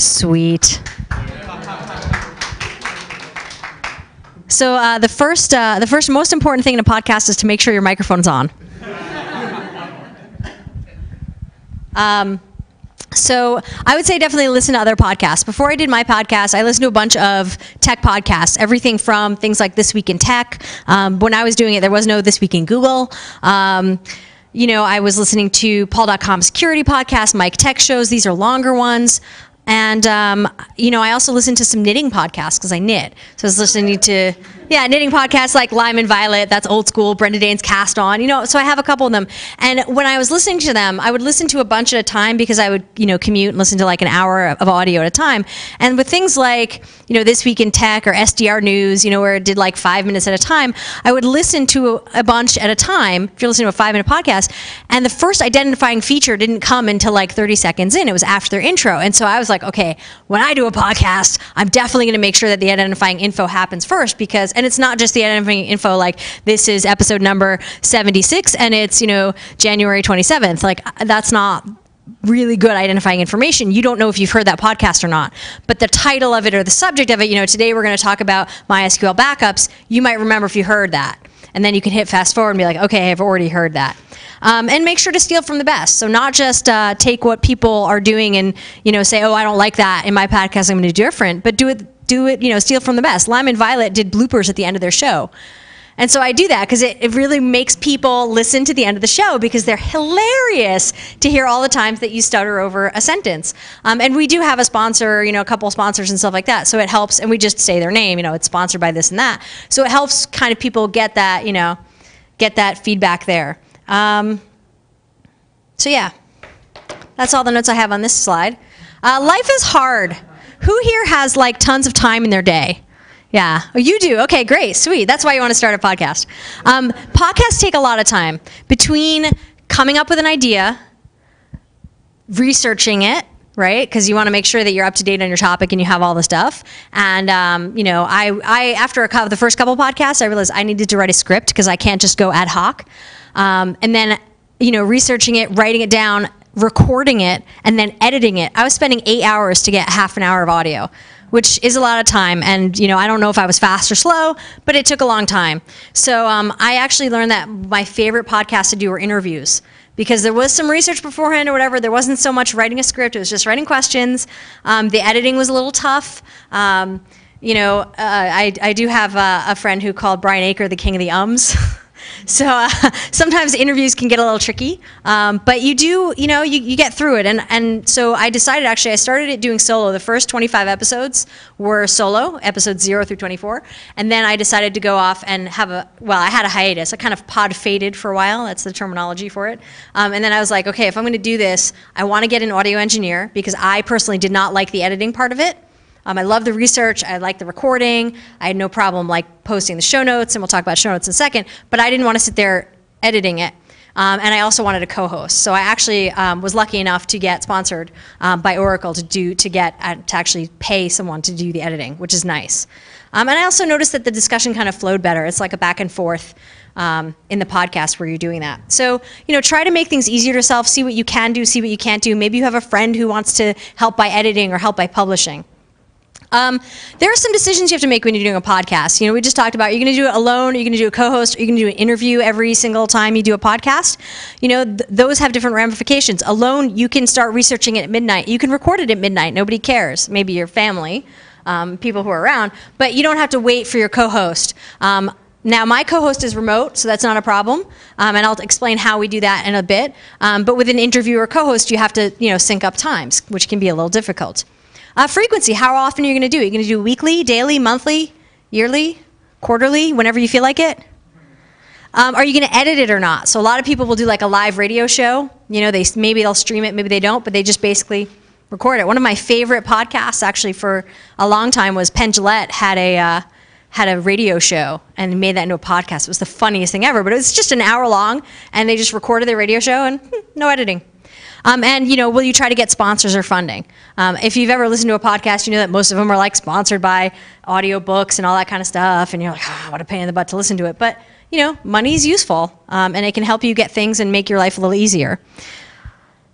Sweet. So the first most important thing in a podcast is to make sure your microphone's on. So I would say definitely listen to other podcasts. Before I did my podcast, I listened to a bunch of tech podcasts, everything from things like This Week in Tech. When I was doing it, there was no This Week in Google. I was listening to Paul.com Security Podcast, Mike Tech Shows. These are longer ones. And, I also listen to some knitting podcasts because I knit. So I was listening to, knitting podcasts like Lime and Violet. That's old school. Brenda Dane's Cast On. So I have a couple of them. And when I was listening to them, I would listen to a bunch at a time because I would, commute and listen to like an hour of audio at a time. And with things like, This Week in Tech or SDR News, where it did like 5 minutes at a time, I would listen to a bunch at a time if you're listening to a 5-minute podcast. And the first identifying feature didn't come until like 30 seconds in. It was after their intro. And so I was like, okay, when I do a podcast, I'm definitely going to make sure that the identifying info happens first and it's not just the identifying info like this is episode number 76 and it's, January 27th. Like that's not really good identifying information. You don't know if you've heard that podcast or not. But the title of it or the subject of it, today we're going to talk about MySQL backups. You might remember if you heard that. And then you can hit fast forward and be like, okay, I've already heard that. And make sure to steal from the best. So not just take what people are doing and, say, oh, I don't like that in my podcast, I'm going to do different. But do it, steal from the best. Lime and Violet did bloopers at the end of their show. And so I do that because it really makes people listen to the end of the show because they're hilarious to hear all the times that you stutter over a sentence. And we do have a sponsor, a couple of sponsors and stuff like that. So it helps, and we just say their name, it's sponsored by this and that. So it helps kind of people get that, get that feedback there. So yeah, that's all the notes I have on this slide. Life is hard. Who here has like tons of time in their day? Yeah. Oh, you do? Okay, great. Sweet. That's why you want to start a podcast. Podcasts take a lot of time between coming up with an idea, researching it, right? Because you want to make sure that you're up to date on your topic and you have all the stuff. And, I after the first couple podcasts, I realized I needed to write a script because I can't just go ad hoc. And then, researching it, writing it down, recording it, and then editing it. I was spending 8 hours to get half an hour of audio, which is a lot of time. And, I don't know if I was fast or slow, but it took a long time. So I actually learned that my favorite podcasts to do were interviews because there was some research beforehand or whatever. There wasn't so much writing a script. It was just writing questions. The editing was a little tough. I do have a friend who called Brian Aker the king of the ums. So sometimes interviews can get a little tricky, but you do, you get through it. And so I decided, I started it doing solo. The first 25 episodes were solo, episodes 0 through 24. And then I decided to go off and I had a hiatus. I kind of pod faded for a while. That's the terminology for it. And then I was like, okay, if I'm going to do this, I want to get an audio engineer because I personally did not like the editing part of it. I love the research, I like the recording, I had no problem like posting the show notes, and we'll talk about show notes in a second, but I didn't want to sit there editing it. And I also wanted a co-host. So I actually was lucky enough to get sponsored by Oracle to actually pay someone to do the editing, which is nice. And I also noticed that the discussion kind of flowed better. It's like a back and forth in the podcast where you're doing that. So, try to make things easier to yourself, see what you can do, see what you can't do. Maybe you have a friend who wants to help by editing or help by publishing. There are some decisions you have to make when you're doing a podcast. We just talked about, you're going to do it alone, you're going to do a co-host, or you're going to do an interview every single time you do a podcast. Those have different ramifications. Alone, you can start researching it at midnight. You can record it at midnight. Nobody cares. Maybe your family, people who are around, but you don't have to wait for your co-host. Now, my co-host is remote, so that's not a problem, and I'll explain how we do that in a bit. But with an interview or co-host, you have to, sync up times, which can be a little difficult. Frequency, how often are you going to do it? You're going to do weekly, daily, monthly, yearly, quarterly, whenever you feel like it? Are you going to edit it or not? So a lot of people will do like a live radio show. Maybe they'll stream it, maybe they don't, but they just basically record it. One of my favorite podcasts, actually, for a long time was Penn Jillette had a radio show and made that into a podcast. It was the funniest thing ever, but it was just an hour long, and they just recorded their radio show and no editing. And, will you try to get sponsors or funding? If you've ever listened to a podcast, you know that most of them are like sponsored by audiobooks and all that kind of stuff. And you're like, what a pain in the butt to listen to it. But, money is useful, and it can help you get things and make your life a little easier.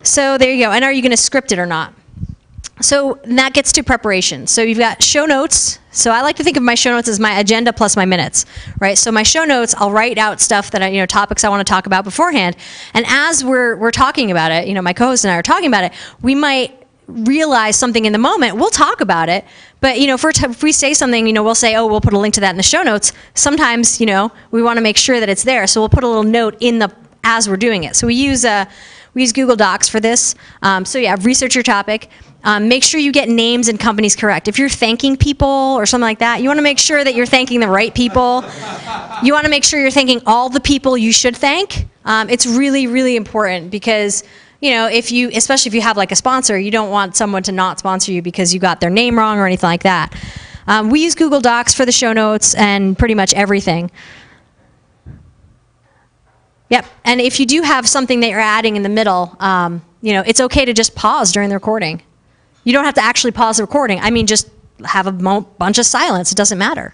So there you go. And are you going to script it or not? So that gets to preparation. So you've got show notes. So I like to think of my show notes as my agenda plus my minutes, right? So my show notes, I'll write out stuff that topics I want to talk about beforehand. And as we're talking about it, my co-host and I are talking about it, we might realize something in the moment. We'll talk about it, but if we say something, we'll say, oh, we'll put a link to that in the show notes. Sometimes, we want to make sure that it's there, so we'll put a little note as we're doing it. So we use Google Docs for this. So yeah, research your topic. Make sure you get names and companies correct. If you're thanking people or something like that, you want to make sure that you're thanking the right people. You want to make sure you're thanking all the people you should thank. It's really, really important because, especially if you have like a sponsor, you don't want someone to not sponsor you because you got their name wrong or anything like that. We use Google Docs for the show notes and pretty much everything. Yep, and if you do have something that you're adding in the middle, it's okay to just pause during the recording. You don't have to actually pause the recording. I mean, just have a bunch of silence. It doesn't matter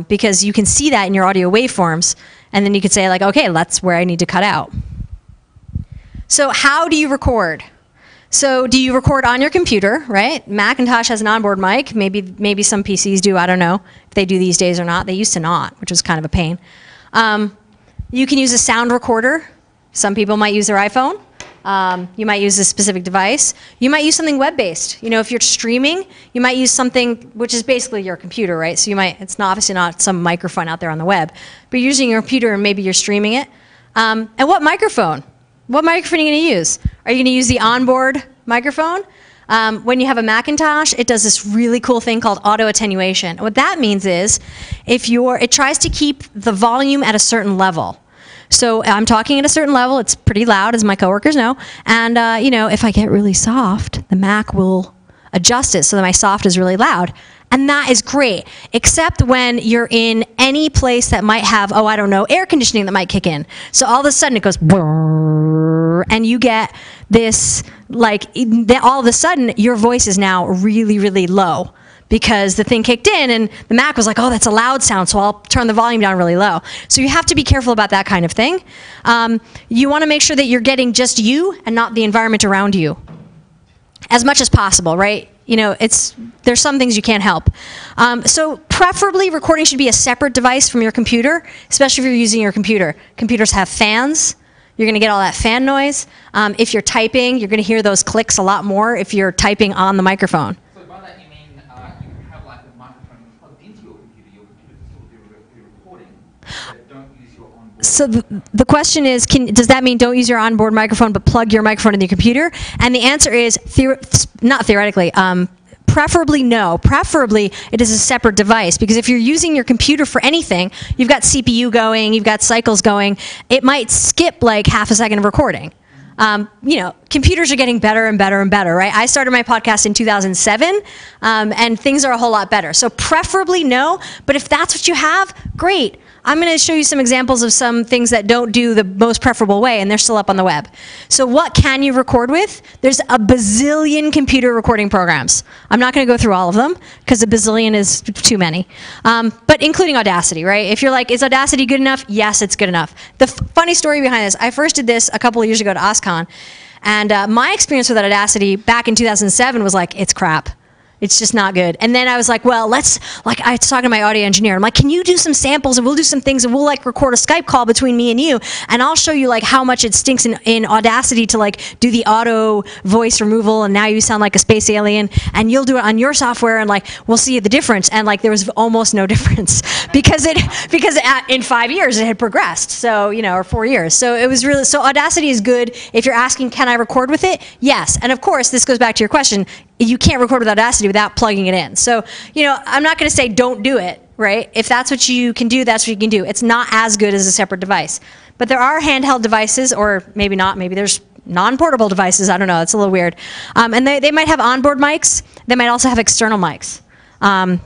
because you can see that in your audio waveforms, and then you can say like, okay, that's where I need to cut out. So how do you record? So do you record on your computer, right? Macintosh has an onboard mic. Maybe some PCs do. I don't know if they do these days or not. They used to not, which was kind of a pain. You can use a sound recorder. Some people might use their iPhone. You might use a specific device. You might use something web-based. If you're streaming, you might use something which is basically your computer, right? So it's obviously not some microphone out there on the web, but you're using your computer and maybe you're streaming it. And what microphone? What microphone are you going to use? Are you going to use the onboard microphone? When you have a Macintosh, it does this really cool thing called auto attenuation. What that means is it tries to keep the volume at a certain level. So I'm talking at a certain level. It's pretty loud, as my coworkers know. And if I get really soft, the Mac will adjust it so that my soft is really loud. And that is great, except when you're in any place that might have, air conditioning that might kick in. So all of a sudden it goes, and you get this, all of a sudden your voice is now really, really low because the thing kicked in and the Mac was like, oh, that's a loud sound, so I'll turn the volume down really low. So you have to be careful about that kind of thing. You want to make sure that you're getting just you and not the environment around you as much as possible, right? There's some things you can't help. So preferably recording should be a separate device from your computer, especially if you're using your computer. Computers have fans. You're going to get all that fan noise. If you're typing, you're going to hear those clicks a lot more if you're typing on the microphone. So by that you mean you have like a microphone plugged into your computer can still be recording, but don't use your onboard. So the question is, does that mean don't use your onboard microphone but plug your microphone into your computer? And the answer is not theoretically. Preferably no. Preferably it is a separate device because if you're using your computer for anything, you've got CPU going, you've got cycles going, it might skip like half a second of recording. Computers are getting better and better and better, right? I started my podcast in 2007, and things are a whole lot better. So preferably no, but if that's what you have, great. I'm going to show you some examples of some things that don't do the most preferable way, and they're still up on the web. So what can you record with? There's a bazillion computer recording programs. I'm not going to go through all of them, because a bazillion is too many. But including Audacity, right? If you're like, is Audacity good enough? Yes, it's good enough. The funny story behind this, I first did this a couple of years ago to OSCON, and my experience with Audacity back in 2007 was like, it's crap. It's just not good. And then I was like, well, I was talking to my audio engineer. I'm like, can you do some samples and we'll do some things and we'll record a Skype call between me and you and I'll show you how much it stinks in Audacity to do the auto voice removal and now you sound like a space alien and you'll do it on your software and we'll see the difference. And there was almost no difference because in 5 years it had progressed. So, or 4 years. So it was so Audacity is good. If you're asking, can I record with it? Yes. And of course, this goes back to your question. You can't record with Audacity without plugging it in. So, I'm not going to say don't do it, right? If that's what you can do, that's what you can do. It's not as good as a separate device. But there are handheld devices, or maybe not. Maybe there's non-portable devices. I don't know. It's a little weird. And they might have onboard mics. They might also have external mics.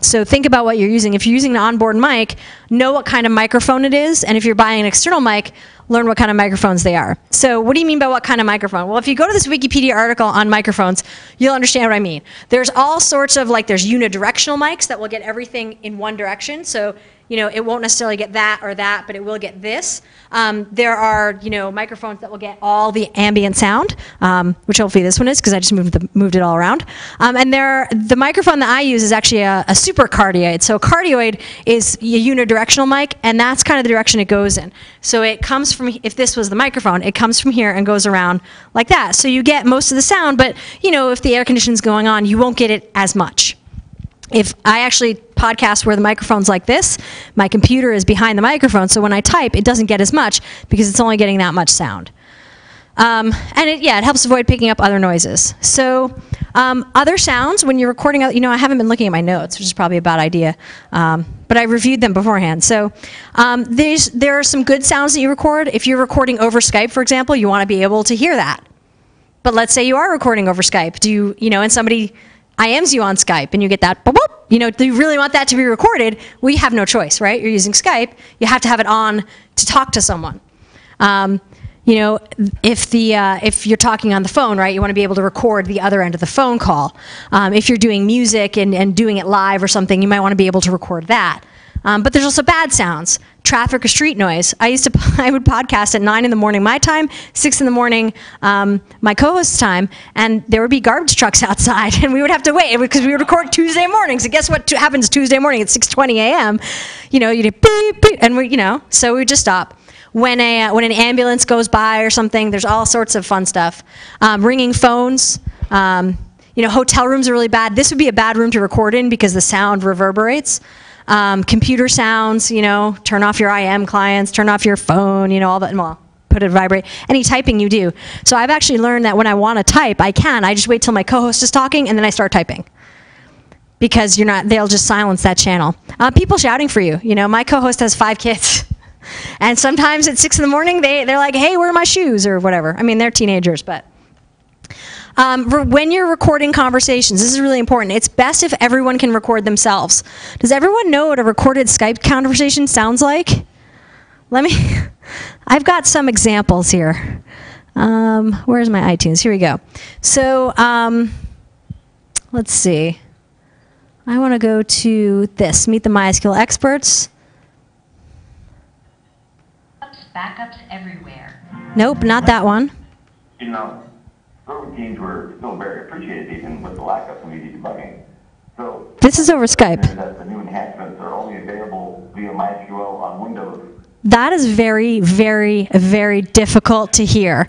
So think about what you're using. If you're using an onboard mic, know what kind of microphone it is. And if you're buying an external mic, learn what kind of microphones they are. So what do you mean by what kind of microphone? Well, if you go to this Wikipedia article on microphones, you'll understand what I mean. There's all sorts of, there's unidirectional mics that will get everything in one direction. So it won't necessarily get that or that, but it will get this. There are, microphones that will get all the ambient sound, which hopefully this one is because I just moved it all around. And the microphone that I use is actually a super cardioid. So a cardioid is a unidirectional mic, and that's kind of the direction it goes in. So it comes from, if this was the microphone, it comes from here and goes around like that. So you get most of the sound, but if the air conditioning's going on, you won't get it as much. If I actually podcast where the microphone's like this, my computer is behind the microphone, so when I type, it doesn't get as much because it's only getting that much sound. And it helps avoid picking up other noises. So other sounds, when you're recording, I haven't been looking at my notes, which is probably a bad idea, but I reviewed them beforehand. So there are some good sounds that you record. If you're recording over Skype, for example, you want to be able to hear that. But let's say you are recording over Skype. And somebody IMs you on Skype, and you get that, boop, boop. Do you really want that to be recorded? Well, you have no choice, right? You're using Skype. You have to have it on to talk to someone. If you're talking on the phone, right, you want to be able to record the other end of the phone call. If you're doing music and doing it live or something, you might want to be able to record that. But there's also bad sounds, traffic or street noise. I would podcast at 9 in the morning my time, 6 in the morning my co-host's time, and there would be garbage trucks outside, and we would have to wait because we would record Tuesday mornings. And guess what happens Tuesday morning at 6:20 a.m.? You do beep, beep, and so we would just stop. When an ambulance goes by or something, there's all sorts of fun stuff. Ringing phones. Hotel rooms are really bad. This would be a bad room to record in because the sound reverberates. Computer sounds, turn off your IM clients, turn off your phone, all that, well, put it vibrate. Any typing you do. So I've actually learned that when I want to type, I just wait till my co-host is talking and then I start typing. Because they'll just silence that channel. People shouting for you. My co-host has 5 kids. And sometimes at 6 in the morning, they're like, hey, where are my shoes or whatever. I mean, they're teenagers, but. When you're recording conversations, this is really important. It's best if everyone can record themselves. Does everyone know what a recorded Skype conversation sounds like? I've got some examples here. Where's my iTunes? Here we go. So let's see. I want to go to this, Meet the MySQL Experts. Backups everywhere. Nope, not that one. Server teams were still very appreciated even with the lack of some easy debugging. So this is over Skype. That the new enhancements are only available via MySQL on Windows. That is very, very, very difficult to hear,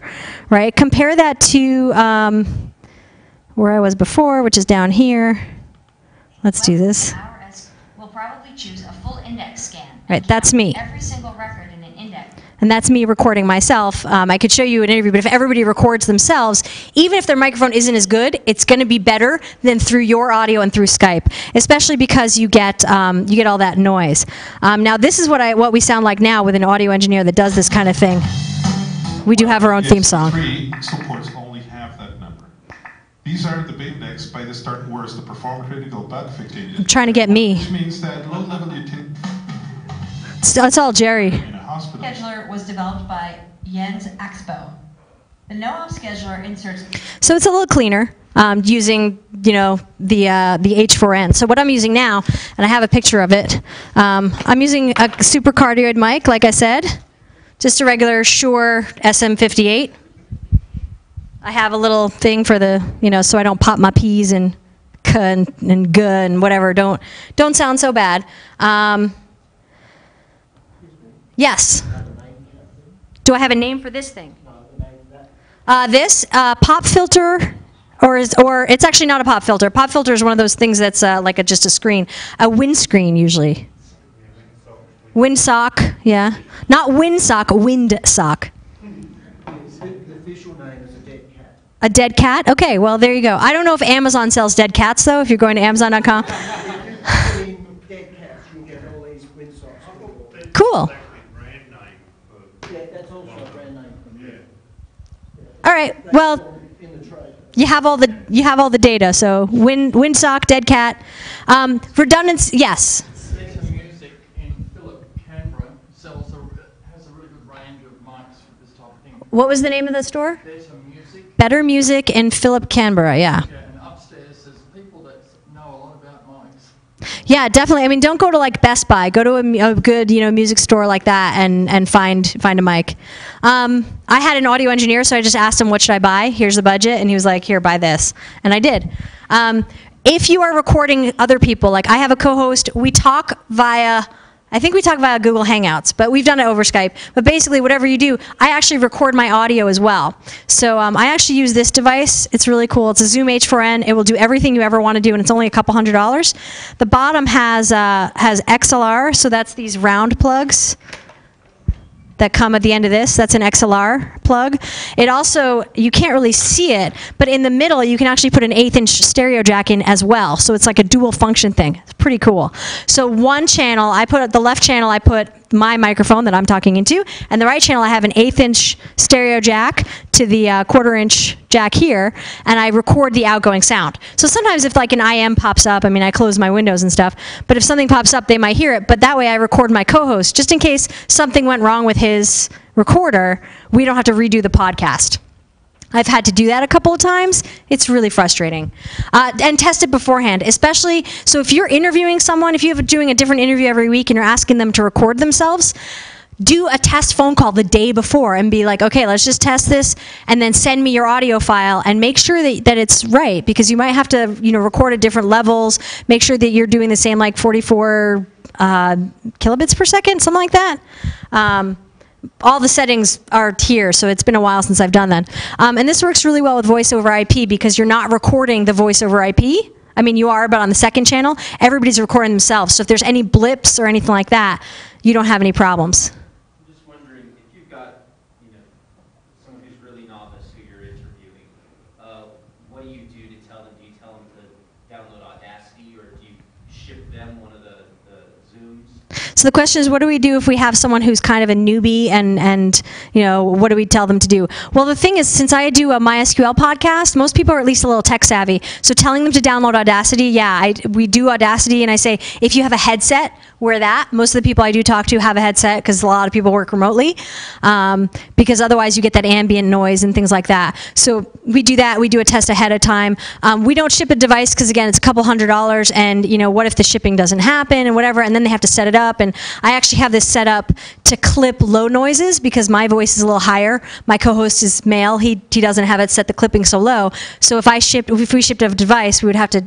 right? Compare that to where I was before, which is down here. Let's do this. We'll probably choose a full index scan. Right, that's me. Every single record in an index. And that's me recording myself. I could show you an interview, but if everybody records themselves, even if their microphone isn't as good, it's going to be better than through your audio and through Skype, especially because you get all that noise. Now, this is what we sound like now with an audio engineer that does this kind of thing. We do have our own theme song. 3 supports only half that number. These are the big index by the start words the performance critical bug fixated. I'm trying to get me. Which means that low level utility. It's all Jerry. Scheduler was developed by Jens Axbo. The no-op scheduler inserts. So it's a little cleaner using the H4n. So what I'm using now, and I have a picture of it. I'm using a super cardioid mic, like I said, just a regular Shure SM58. I have a little thing for the so I don't pop my P's and K and G and whatever. Don't sound so bad. Yes. Do I have a name for this thing? This pop filter, or it's actually not a pop filter. Pop filter is one of those things that's like just a screen, a windscreen usually. Windsock, yeah, not windsock, windsock. The official name is a dead cat. A dead cat? Okay, well there you go. I don't know if Amazon sells dead cats though. If you're going to Amazon.com. Dead cats, you can get all these windsocks. Cool. Yeah, that's also a brand name from you. All right. Well, In the trade. you have all the data. So windsock, dead cat, redundancy. Yes. Better Music in Philip, Canberra has a really good range of mics for this type of thing. What was the name of the store? Better Music. Better Music in Philip, Canberra. Yeah. And upstairs there's people that know a lot about mics. Yeah, definitely. I mean, don't go to like Best Buy. Go to a good, music store like that and find a mic. I had an audio engineer, so I just asked him, what should I buy? Here's the budget. And he was like, here, buy this. And I did. If you are recording other people, like I have a co-host, we talk via Google Hangouts, but we've done it over Skype. But basically, whatever you do, I actually record my audio as well. So I actually use this device. It's really cool. It's a Zoom H4n. It will do everything you ever want to do, and it's only a couple $100s. The bottom has XLR, so that's these round plugs that come at the end of this. That's an XLR plug. It also, you can't really see it, but in the middle you can actually put an 1/8 inch stereo jack in as well. So it's like a dual function thing. It's pretty cool. So one channel, the left channel I put my microphone that I'm talking into, and the right channel I have an 1/8 inch stereo jack to the 1/4 inch jack here, and I record the outgoing sound. So sometimes if like an IM pops up, I mean I close my windows and stuff, but if something pops up they might hear it, but that way I record my co-host just in case something went wrong with his recorder, we don't have to redo the podcast. I've had to do that a couple of times. It's really frustrating. And test it beforehand, especially, so if you're interviewing someone, if you're doing a different interview every week and you're asking them to record themselves, do a test phone call the day before and be like, okay, let's just test this, and then send me your audio file and make sure that it's right, because you might have to record at different levels, make sure that you're doing the same like 44 kilobits per second, something like that. All the settings are here, so it's been a while since I've done that. And this works really well with voice over IP because you're not recording the voice over IP. I mean, you are, but on the second channel, everybody's recording themselves. So if there's any blips or anything like that, you don't have any problems. I'm just wondering, if you've got, someone who's really novice who you're interviewing, what do you do to tell them? Do you tell them to download Audacity, or do you ship them one of the Zooms? So the question is, what do we do if we have someone who's kind of a newbie, and what do we tell them to do? Well, the thing is, since I do a MySQL podcast, most people are at least a little tech savvy. So telling them to download Audacity, yeah, we do Audacity, and I say, if you have a headset, wear that. Most of the people I do talk to have a headset because a lot of people work remotely, because otherwise you get that ambient noise and things like that. So we do that. We do a test ahead of time. We don't ship a device because, again, it's a couple $100s, and what if the shipping doesn't happen and whatever, and then they have to set it up. And I actually have this set up to clip low noises because my voice is a little higher. My co-host is male. He doesn't have it set the clipping so low. So if we shipped a device, we would have to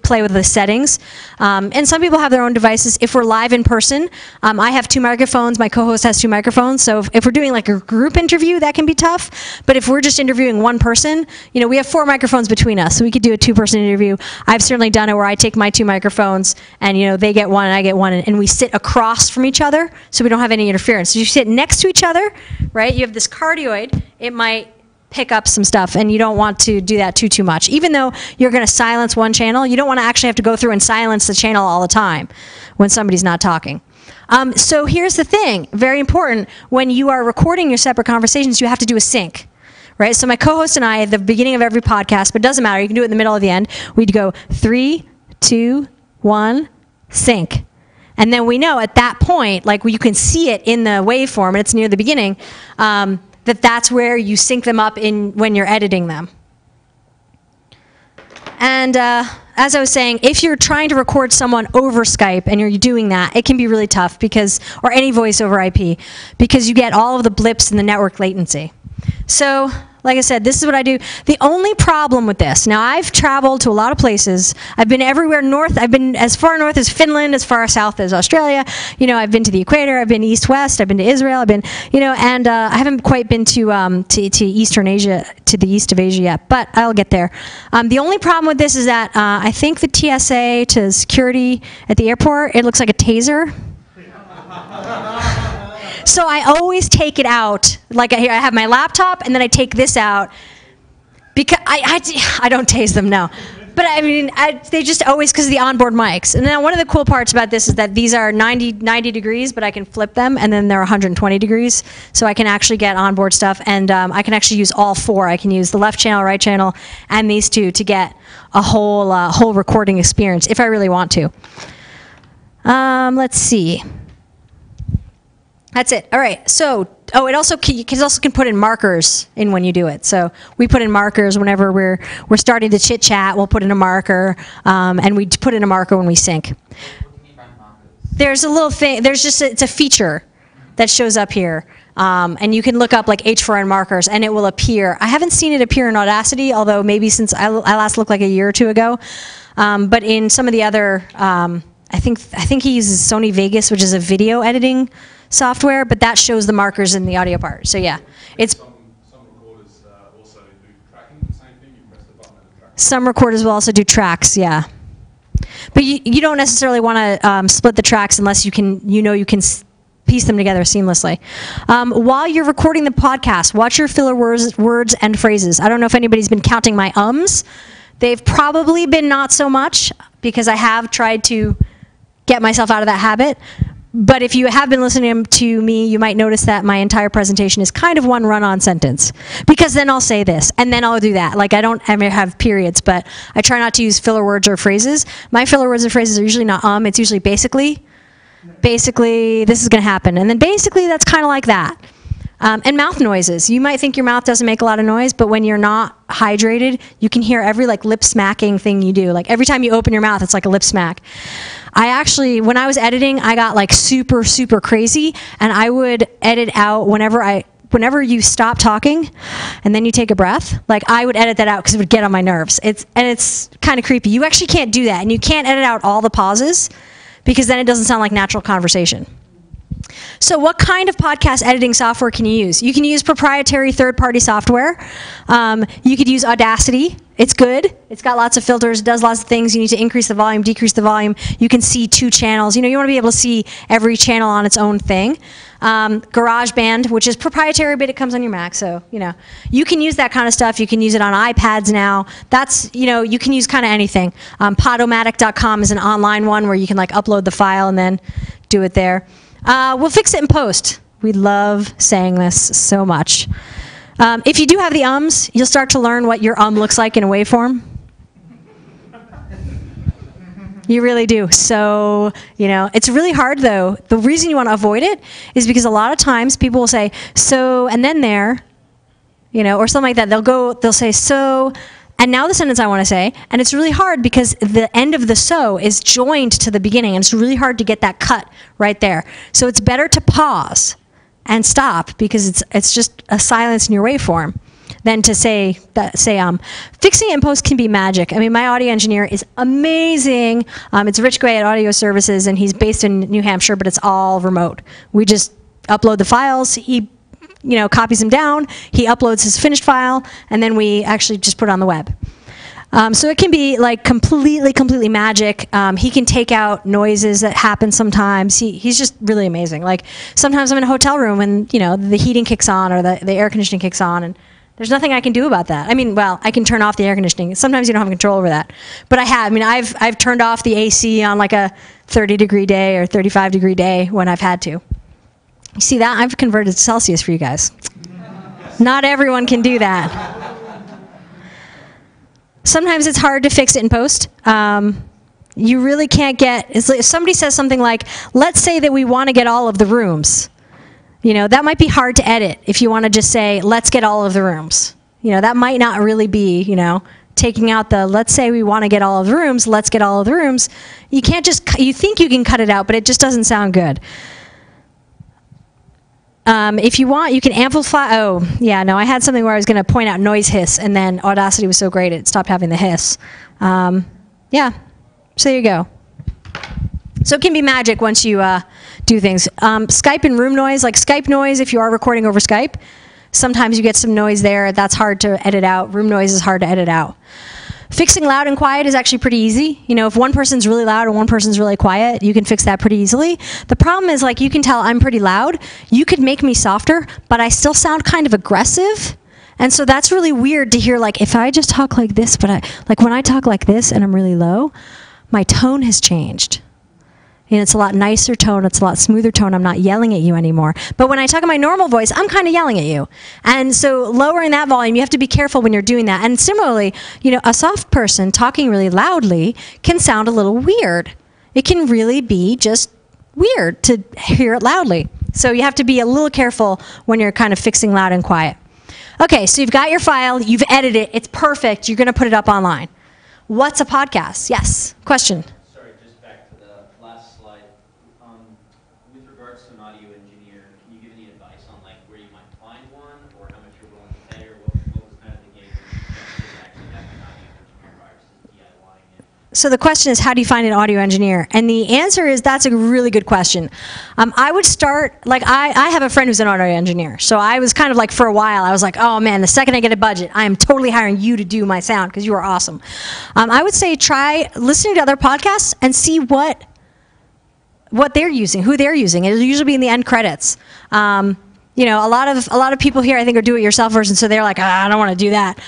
play with the settings. And some people have their own devices. If we're live in person, I have 2 microphones. My co-host has 2 microphones. So if we're doing like a group interview, that can be tough. But if we're just interviewing one person, we have 4 microphones between us. So we could do a 2-person interview. I've certainly done it where I take my 2 microphones and they get one and I get one, and we sit across from each other so we don't have any interference. So you sit next to each other, right? You have this cardioid. It might pick up some stuff, and you don't want to do that too much. Even though you're going to silence one channel, you don't want to actually have to go through and silence the channel all the time when somebody's not talking. So here's the thing, very important, when you are recording your separate conversations, you have to do a sync. Right? So my co-host and I, at the beginning of every podcast, but it doesn't matter, you can do it in the middle or the end, we'd go 3, 2, 1, sync. And then we know at that point, like you can see it in the waveform, and it's near the beginning, that's where you sync them up when you're editing them. And as I was saying, if you're trying to record someone over Skype and you're doing that, it can be really tough or any voice over IP, because you get all of the blips in the network latency. So, like I said, this is what I do. The only problem with this, now I've traveled to a lot of places. I've been everywhere north. I've been as far north as Finland, as far south as Australia. I've been to the equator. I've been east-west. I've been to Israel. I've been, and I haven't quite been to Eastern Asia, to the east of Asia yet, but I'll get there. The only problem with this is that I think the TSA to security at the airport, it looks like a taser. So I always take it out. Like here, I have my laptop, and then I take this out because I don't tase them, no. But I mean, they just always, because of the onboard mics. And then one of the cool parts about this is that these are 90 degrees, but I can flip them, and then they're 120 degrees. So I can actually get onboard stuff, and I can actually use all 4. I can use the left channel, right channel, and these 2 to get a whole recording experience if I really want to. Let's see. That's it. All right. So Oh, it also can put in markers in when you do it. So we put in markers whenever we're starting to chit chat. We'll put in a marker, and we put in a marker when we sync. There's a little thing. It's a feature that shows up here, and you can look up like H4n markers, and it will appear. I haven't seen it appear in Audacity, although maybe since I last looked like a year or two ago. But in some of the other, I think he uses Sony Vegas, which is a video editing software, but that shows the markers in the audio part. So yeah, it's. Some recorders also do tracking, the same thing, you press the button and the track. Some recorders will also do tracks, yeah. But you don't necessarily want to split the tracks unless you can piece them together seamlessly. While you're recording the podcast, watch your filler words and phrases. I don't know if anybody's been counting my ums. They've probably been not so much because I have tried to get myself out of that habit. But if you have been listening to me, you might notice that my entire presentation is kind of one run-on sentence. Because then I'll say this, and then I'll do that. Like, I don't ever have periods, but I try not to use filler words or phrases. My filler words or phrases are usually not it's usually basically, this is going to happen. And then basically, that's kind of like that. And mouth noises. You might think your mouth doesn't make a lot of noise, but when you're not hydrated, you can hear every like lip smacking thing you do. Like every time you open your mouth, it's like a lip smack. I actually, when I was editing, I got like super, super crazy, and I would edit out whenever you stop talking and then you take a breath, like I would edit that out because it would get on my nerves. It's kind of creepy. You actually can't do that, and you can't edit out all the pauses because then it doesn't sound like natural conversation. So what kind of podcast editing software can you use? You can use proprietary third-party software. You could use Audacity. It's good. It's got lots of filters. It does lots of things. You need to increase the volume, decrease the volume. You can see 2 channels. You want to be able to see every channel on its own thing. GarageBand, which is proprietary, but it comes on your Mac. So, you can use that kind of stuff. You can use it on iPads now. That's, you can use kind of anything. Podomatic.com is an online one where you can like upload the file and then do it there. We'll fix it in post. We love saying this so much. If you do have the ums, you'll start to learn what your looks like in a waveform. You really do. So, it's really hard though. The reason you want to avoid it is because a lot of times people will say, so, and then there, or something like that. They'll say, so, and now the sentence I want to say, and it's really hard because the end of the so is joined to the beginning, and it's really hard to get that cut right there. So it's better to pause and stop because it's just a silence in your waveform than to say. Fixing it in post can be magic. I mean, my audio engineer is amazing. It's Rich Gray at Audio Services, and he's based in New Hampshire, but it's all remote. We just upload the files. He copies them down, he uploads his finished file, and then we actually just put it on the web. So it can be like completely magic. He can take out noises that happen sometimes. He's just really amazing. Like sometimes I'm in a hotel room and the heating kicks on or the air conditioning kicks on, and there's nothing I can do about that. I mean, well, I can turn off the air conditioning. Sometimes you don't have control over that. But I've turned off the AC on like a 30-degree day or 35-degree day when I've had to. You see that? I've converted to Celsius for you guys. Not everyone can do that. Sometimes it's hard to fix it in post. You really can't if somebody says something like, let's say that we want to get all of the rooms. That might be hard to edit if you want to just say, let's get all of the rooms. That might not really be, taking out the, let's say we want to get all of the rooms, let's get all of the rooms. You can't you think you can cut it out, but it just doesn't sound good. If you want, you can amplify. Oh, yeah, no, I had something where I was going to point out noise hiss, and then Audacity was so great it stopped having the hiss. Yeah, so there you go. So it can be magic once you do things. Skype and room noise, like Skype noise, if you are recording over Skype, sometimes you get some noise there. That's hard to edit out. Room noise is hard to edit out. Fixing loud and quiet is actually pretty easy. If one person's really loud and one person's really quiet, you can fix that pretty easily. The problem is, like, you can tell I'm pretty loud. You could make me softer, but I still sound kind of aggressive. And so that's really weird to hear, like, if I just talk like this, but when I talk like this and I'm really low, my tone has changed. It's a lot nicer tone. It's a lot smoother tone. I'm not yelling at you anymore. But when I talk in my normal voice, I'm kind of yelling at you. And so lowering that volume, you have to be careful when you're doing that. And similarly, a soft person talking really loudly can sound a little weird. It can really be just weird to hear it loudly. So you have to be a little careful when you're kind of fixing loud and quiet. Okay, so you've got your file, you've edited it, it's perfect, you're going to put it up online. What's a podcast? Yes, question. Sorry, just back to the last slide. With regards to an audio engineer, can you give any advice on like where you might find one, or how much you're willing to pay, or what was kind of the game to actually have an audio engineer versus DIYing it? So the question is, how do you find an audio engineer? And the answer is, that's a really good question. I would start, like I have a friend who's an audio engineer. So I was kind of like, for a while, I was like, oh man, the second I get a budget, I am totally hiring you to do my sound because you are awesome. I would say try listening to other podcasts and see what they're using, who they're using. It'll usually be in the end credits. You know, a lot of people here, I think, are do-it-yourselfers, and so they're like, I don't want to do that.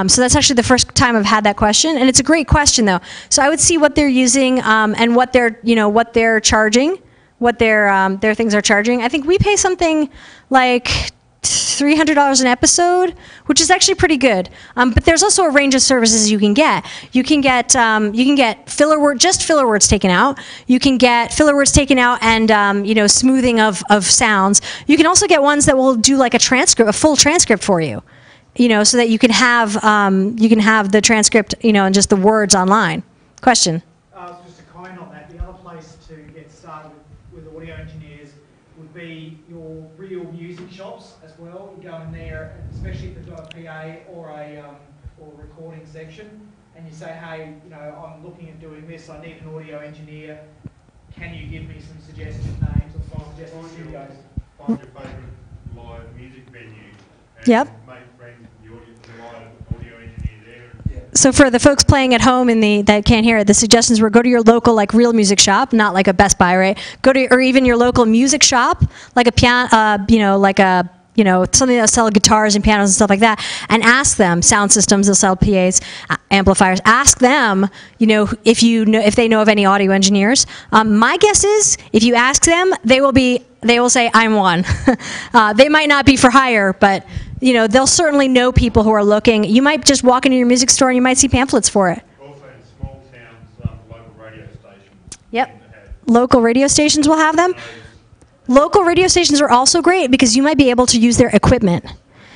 So that's actually the first time I've had that question, and it's a great question, though. So I would see what they're using and what they're charging, what their things are charging. I think we pay something like $300 an episode, which is actually pretty good. But there's also a range of services you can get. You can get filler words taken out. You can get filler words taken out and smoothing of sounds. You can also get ones that will do like a full transcript for you. So that you can have the transcript, and just the words online. Question. Just a comment on that. The other place to get started with audio engineers would be your real music shops as well. You go in there, especially if they've got a PA or a recording section, and you say, hey, I'm looking at doing this. I need an audio engineer. Can you give me some suggested names or some suggested studios? Find your favourite live music venue. And Yep. Make friends with the live audio engineer there. So for the folks playing at home that can't hear it, the suggestions were go to your local real music shop, not like a Best Buy, right? Or even your local music shop, like a piano, something that'll sell guitars and pianos and stuff like that, and ask them, sound systems, they'll sell PAs, amplifiers, ask them, if they know of any audio engineers. My guess is, if you ask them, they will say, I'm one. They might not be for hire, but they'll certainly know people who are looking. You might just walk into your music store and you might see pamphlets for it. Also in small towns, local radio stations. Yep. Local radio stations will have them. Local radio stations are also great because you might be able to use their equipment.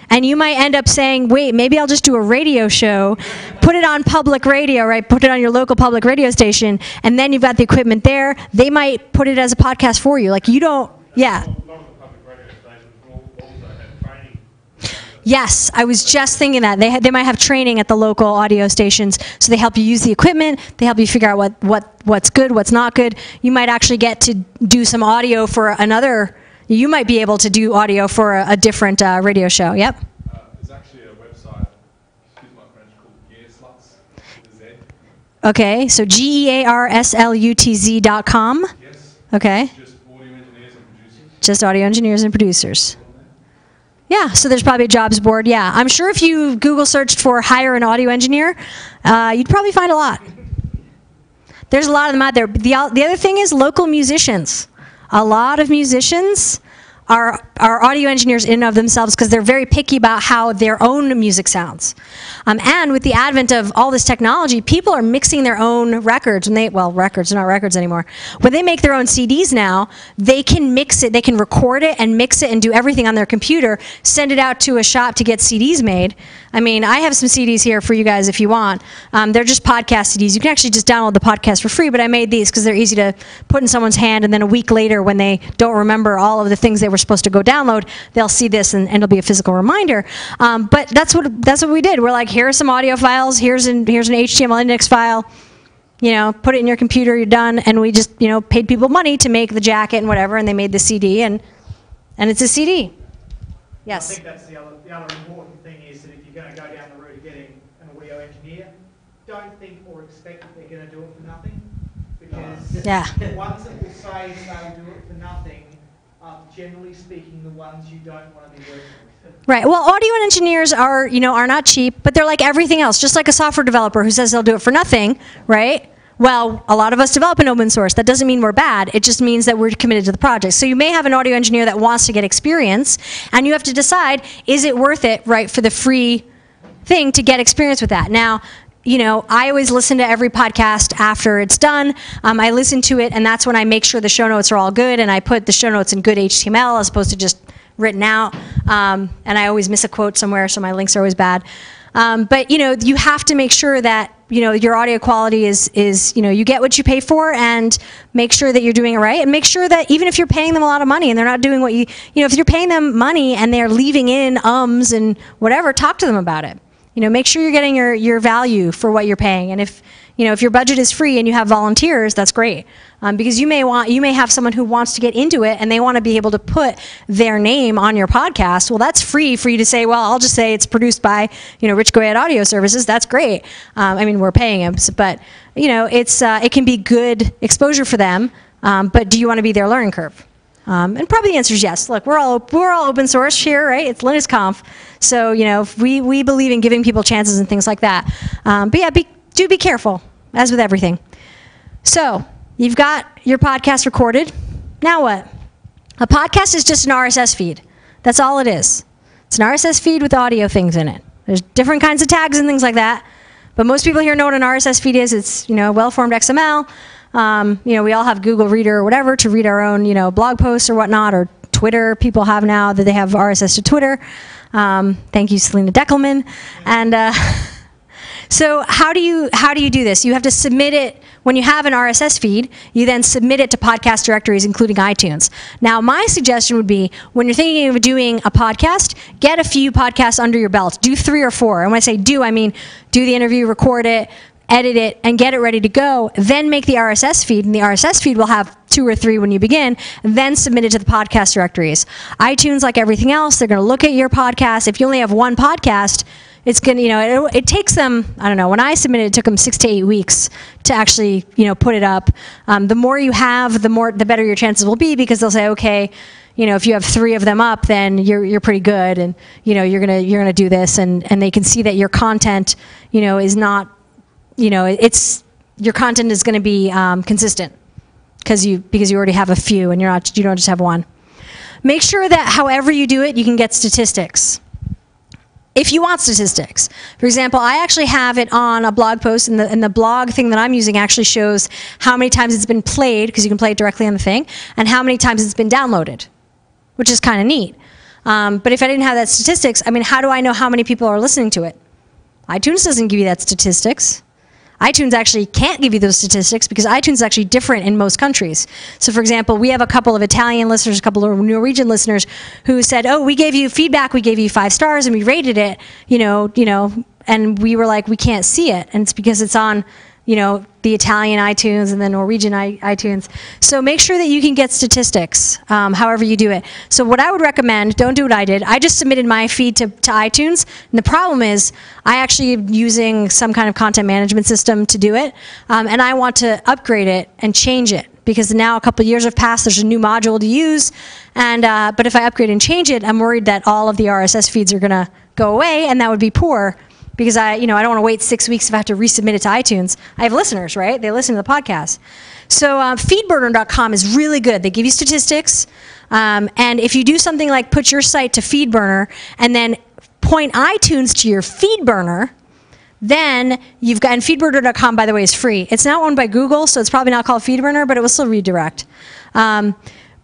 And you might end up saying, wait, maybe I'll just do a radio show, put it on public radio, right? Put it on your local public radio station, and then you've got the equipment there. They might put it as a podcast for you. Like you don't, yeah. A lot of the public radio stations will also have training. Yes, I was just thinking that. They might have training at the local audio stations, so they help you use the equipment, they help you figure out what's good, what's not good. You might actually get to do some audio for you might be able to do audio for a different radio show. Yep. There's actually a website, excuse my French, called Gearsluts with a Z. Okay, so GEARSLUTZ.com. Yes. Okay. Just audio engineers and producers. Just audio engineers and producers. Yeah, so there's probably a jobs board. Yeah, I'm sure if you Google searched for hire an audio engineer, you'd probably find a lot. There's a lot of them out there. The other thing is local musicians. A lot of musicians are audio engineers in and of themselves because they're very picky about how their own music sounds. And with the advent of all this technology, people are mixing their own records. Records are not records anymore. When they make their own CDs now, they can mix it, they can record it and mix it and do everything on their computer, send it out to a shop to get CDs made. I mean, I have some CDs here for you guys if you want. They're just podcast CDs. You can actually just download the podcast for free, but I made these because they're easy to put in someone's hand, and then a week later when they don't remember all of the things they were supposed to go download, they'll see this and it'll be a physical reminder. But that's what we did. We're like, here are some audio files, here's an HTML index file, put it in your computer, you're done, and we just, paid people money to make the jacket and whatever, and they made the CD, and it's a CD. Yes? I think that's the other important thing is that if you're going to go down the route of getting an audio engineer, don't think or expect that they're going to do it for nothing, because Yeah. the ones that will say they'll do it for nothing are generally speaking the ones you don't want to be working with. Right. Well, audio engineers are not cheap, but they're like everything else, just like a software developer who says they'll do it for nothing, right? Well, a lot of us develop in open source. That doesn't mean we're bad. It just means that we're committed to the project. So you may have an audio engineer that wants to get experience, and you have to decide, is it worth it, right, for the free thing to get experience with that? Now, I always listen to every podcast after it's done. I listen to it, and that's when I make sure the show notes are all good, and I put the show notes in good HTML as opposed to just written out. And I always miss a quote somewhere, so my links are always bad. But you have to make sure that your audio quality is you get what you pay for, and make sure that you're doing it right, and make sure that even if you're paying them a lot of money and they're not doing what if you're paying them money and they're leaving in ums and whatever, talk to them about it. Make sure you're getting your value for what you're paying. And if your budget is free and you have volunteers, that's great. Because you may have someone who wants to get into it and they want to be able to put their name on your podcast. Well, that's free for you to say, well, I'll just say it's produced by, Rich Goyette Audio Services. That's great. We're paying him, but it can be good exposure for them. But do you want to be their learning curve? And probably the answer is yes. Look, we're all open source here, right? It's Linux.conf. So, we believe in giving people chances and things like that. But yeah, do be careful, as with everything. So, you've got your podcast recorded. Now what? A podcast is just an RSS feed. That's all it is. It's an RSS feed with audio things in it. There's different kinds of tags and things like that. But most people here know what an RSS feed is. It's, well-formed XML. We all have Google Reader or whatever to read our own, blog posts or whatnot, or Twitter. People have now that they have RSS to Twitter. Thank you, Selena Deckelman. And so how do you do this? You have to submit it. When you have an RSS feed, you then submit it to podcast directories, including iTunes. Now, my suggestion would be, when you're thinking of doing a podcast, get a few podcasts under your belt. Do 3 or 4. And when I say do, I mean do the interview, record it, edit it, and get it ready to go. Then make the RSS feed, and the RSS feed will have 2 or 3 when you begin, then submit it to the podcast directories. iTunes, like everything else, they're going to look at your podcast. If you only have one podcast, it's going to, it takes them, I don't know, when I submitted, it took them 6 to 8 weeks to actually, put it up. The more you have, the better your chances will be, because they'll say, okay, if you have 3 of them up, then you're pretty good, and you're gonna do this, and they can see that your content, is not, your content is going to be consistent because you already have a few, and you don't just have one. Make sure that however you do it, you can get statistics. If you want statistics. For example, I actually have it on a blog post, and the blog thing that I'm using actually shows how many times it's been played, because you can play it directly on the thing, and how many times it's been downloaded, which is kind of neat. But if I didn't have that statistics, how do I know how many people are listening to it? iTunes doesn't give you that statistics. iTunes actually can't give you those statistics because iTunes is actually different in most countries. So, for example, we have a couple of Italian listeners, a couple of Norwegian listeners who said, "Oh, we gave you feedback, we gave you 5 stars, and we rated it, and we were like, we can't see it, and it's because it's on, the Italian iTunes and the Norwegian iTunes." So make sure that you can get statistics, however you do it. So what I would recommend, don't do what I did. I just submitted my feed to iTunes, and the problem is I actually am using some kind of content management system to do it, and I want to upgrade it and change it, because now a couple of years have passed, there's a new module to use, and but if I upgrade and change it, I'm worried that all of the RSS feeds are going to go away, and that would be poor. Because I don't want to wait 6 weeks if I have to resubmit it to iTunes. I have listeners, right? They listen to the podcast. So feedburner.com is really good. They give you statistics. And if you do something like put your site to FeedBurner and then point iTunes to your FeedBurner, then you've got, and feedburner.com, by the way, is free. It's not owned by Google, so it's probably not called FeedBurner, but it will still redirect.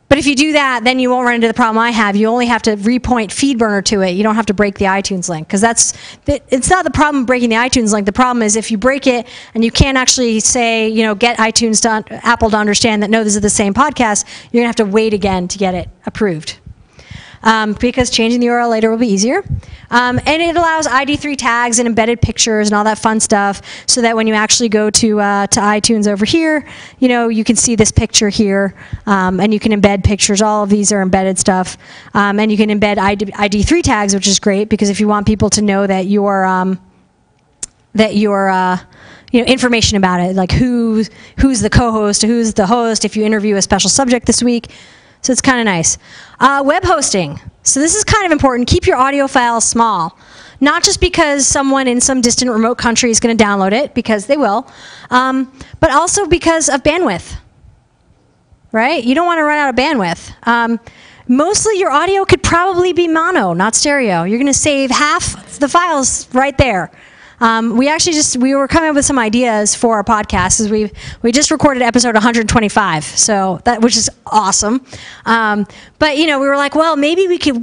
But if you do that, then you won't run into the problem I have. You only have to repoint FeedBurner to it. You don't have to break the iTunes link, because it's not the problem breaking the iTunes link. The problem is if you break it and you can't actually say, get Apple to understand that, no, this is the same podcast, you're going to have to wait again to get it approved. Because changing the URL later will be easier. And it allows ID3 tags and embedded pictures and all that fun stuff, so that when you actually go to iTunes over here, you can see this picture here, and you can embed pictures. All of these are embedded stuff. And you can embed ID3 tags, which is great, because if you want people to know that your information about it, like who's the co-host, who's the host, if you interview a special subject this week. So it's kind of nice. Web hosting. So this is kind of important. Keep your audio files small. Not just because someone in some distant remote country is going to download it, because they will, but also because of bandwidth. Right? You don't want to run out of bandwidth. Mostly your audio could probably be mono, not stereo. You're going to save half the files right there. We were coming up with some ideas for our podcast. As we just recorded episode 125, so which is awesome. But we were like, well, maybe we could,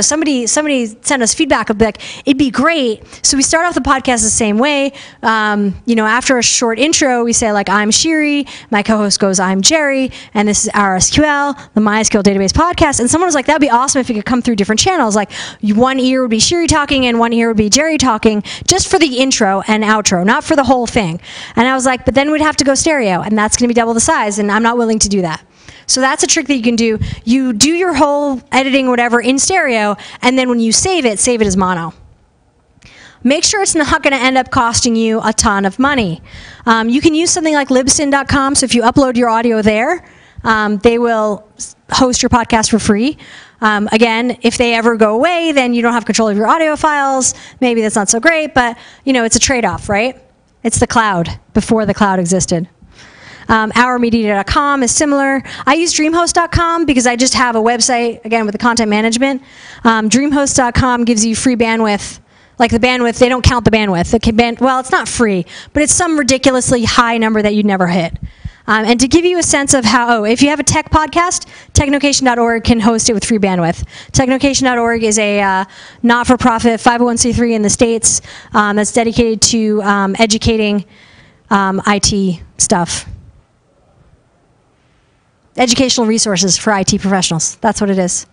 somebody sent us feedback of like, it'd be great. So we start off the podcast the same way. After a short intro, we say like, I'm Shiri, my co-host goes, I'm Jerry, and this is RSQL, the MySQL database podcast. And someone was like, that'd be awesome if you could come through different channels. Like one ear would be Shiri talking and one ear would be Jerry talking, just for the intro and outro, not for the whole thing. And I was like, but then we'd have to go stereo, and that's going to be double the size, and I'm not willing to do that. So that's a trick that you can do. You do your whole editing, whatever, in stereo, and then when you save it as mono. Make sure it's not going to end up costing you a ton of money. You can use something like Libsyn.com, so if you upload your audio there, they will host your podcast for free. Again, if they ever go away, then you don't have control of your audio files. Maybe that's not so great, but it's a trade-off, right? It's the cloud before the cloud existed. OurMedia.com is similar. I use DreamHost.com because I just have a website, again, with the content management. DreamHost.com gives you free bandwidth. Like the bandwidth, they don't count the bandwidth. It's not free, but it's some ridiculously high number that you'd never hit. And to give you a sense of how, if you have a tech podcast, technocation.org can host it with free bandwidth. Technocation.org is a not-for-profit 501c3 in the States that's dedicated to educating IT stuff. Educational resources for IT professionals. That's what it is.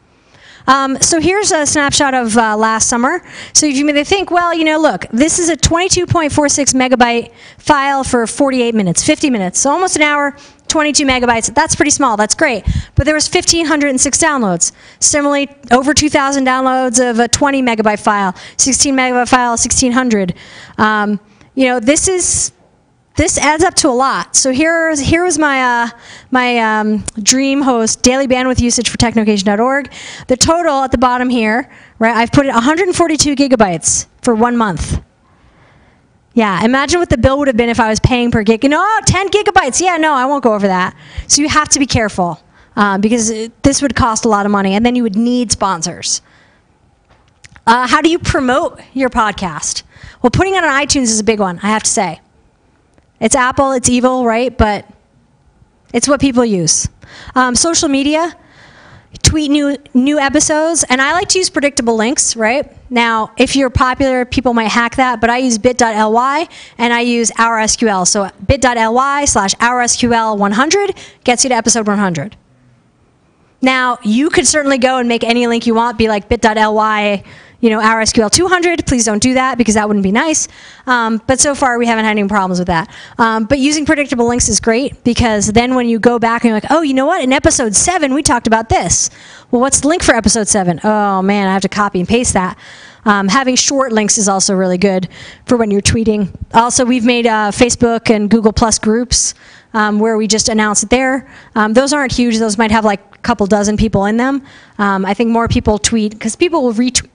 So here's a snapshot of last summer. So if you may think, well, look, this is a 22.46 megabyte file for 48 minutes, 50 minutes, so almost an hour, 22 megabytes. That's pretty small. That's great. But there was 1,506 downloads. Similarly, over 2,000 downloads of a 20 megabyte file, 16 megabyte file, 1,600. This adds up to a lot. So here was my DreamHost daily bandwidth usage for technocation.org. The total at the bottom here, right? I've put it 142 gigabytes for 1 month. Yeah, imagine what the bill would have been if I was paying per gig. 10 gigabytes. Yeah, no, I won't go over that. So you have to be careful because this would cost a lot of money, and then you would need sponsors. How do you promote your podcast? Well, putting it on iTunes is a big one, I have to say. It's Apple, it's evil, right? But it's what people use. Social media, tweet new episodes, and I like to use predictable links, right? Now, if you're popular, people might hack that, but I use bit.ly and I use OurSQL. So bit.ly/OurSQL100 gets you to episode 100. Now, you could certainly go and make any link you want, be like bit.ly, OurSQL 200. Please don't do that because that wouldn't be nice. But so far, we haven't had any problems with that. But using predictable links is great because then when you go back and you're like, oh, you know what? In episode 7, we talked about this. Well, what's the link for episode 7? Oh, man, I have to copy and paste that. Having short links is also really good for when you're tweeting. Also, we've made Facebook and Google Plus groups where we just announce it there. Those aren't huge. Those might have like a couple dozen people in them. I think more people tweet because people will retweet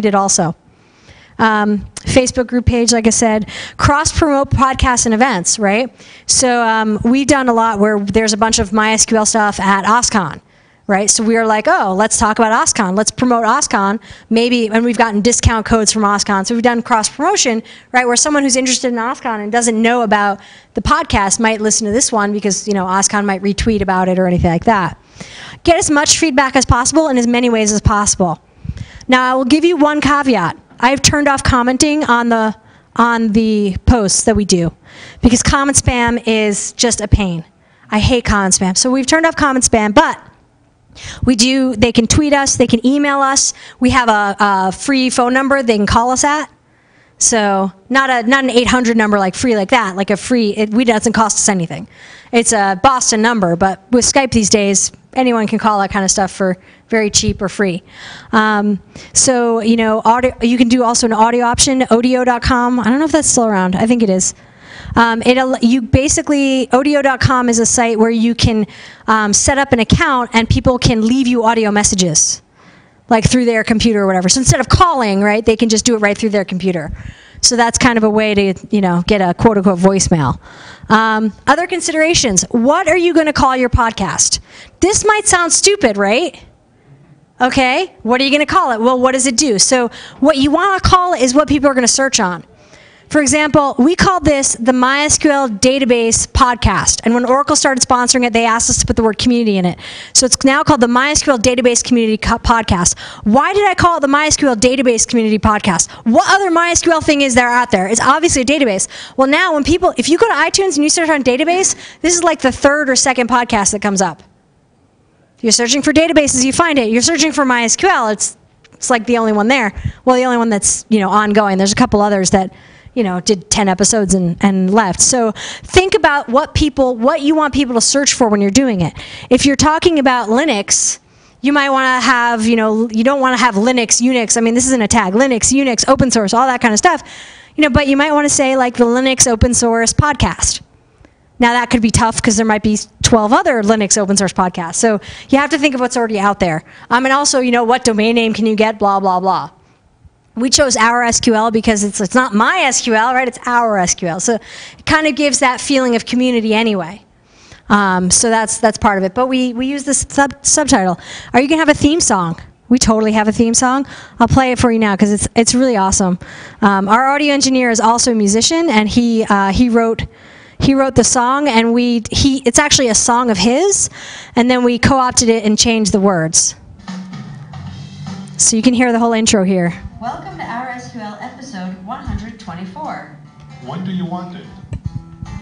it also. Facebook group page, like I said. Cross-promote podcasts and events, right? So we've done a lot where there's a bunch of MySQL stuff at OSCON, right? So we were like, oh, let's talk about OSCON. Let's promote OSCON. Maybe, and we've gotten discount codes from OSCON. So we've done cross-promotion, right, where someone who's interested in OSCON and doesn't know about the podcast might listen to this one because, OSCON might retweet about it or anything like that. Get as much feedback as possible in as many ways as possible. Now, I will give you one caveat. I've turned off commenting on the posts that we do because comment spam is just a pain. I hate comment spam. So we've turned off comment spam, but they can tweet us, they can email us. We have a free phone number they can call us at. So not an 800 number like free like that, like a free, it doesn't cost us anything. It's a Boston number, but with Skype these days, anyone can call that kind of stuff for very cheap or free. So, audio, you can do also an audio option, audio.com. I don't know if that's still around. I think it is. Audio.com is a site where you can set up an account and people can leave you audio messages, like through their computer or whatever. So instead of calling, right, they can just do it right through their computer. So that's kind of a way to, get a quote-unquote voicemail. Other considerations. What are you going to call your podcast? This might sound stupid, right? Okay, what are you going to call it? Well, what does it do? So what you want to call it is what people are going to search on. For example, we called this the MySQL Database Podcast. And when Oracle started sponsoring it, they asked us to put the word community in it. So it's now called the MySQL Database Community Podcast. Why did I call it the MySQL Database Community Podcast? What other MySQL thing is there out there? It's obviously a database. Well, now when people, if you go to iTunes and you search on database, this is like the third or second podcast that comes up. You're searching for databases, you find it. You're searching for MySQL, it's like the only one there. Well, the only one that's, ongoing. There's a couple others that, did 10 episodes and left. So think about what you want people to search for when you're doing it. If you're talking about Linux, you might want to have, you don't want to have Linux, Unix. I mean, this isn't a tag. Linux, Unix, open source, all that kind of stuff. But you might want to say like the Linux open source podcast. Now that could be tough because there might be 12 other Linux open source podcasts. So you have to think of what's already out there. And also, what domain name can you get, blah, blah, blah. We chose our SQL because it's not my SQL, right? It's our SQL. So it kind of gives that feeling of community anyway. So that's part of it. But we use this subtitle. Are you going to have a theme song? We totally have a theme song. I'll play it for you now because it's really awesome. Our audio engineer is also a musician, and he wrote the song, and it's actually a song of his, and then we co-opted it and changed the words. So you can hear the whole intro here. Welcome to our SQL episode 124. When do you want it?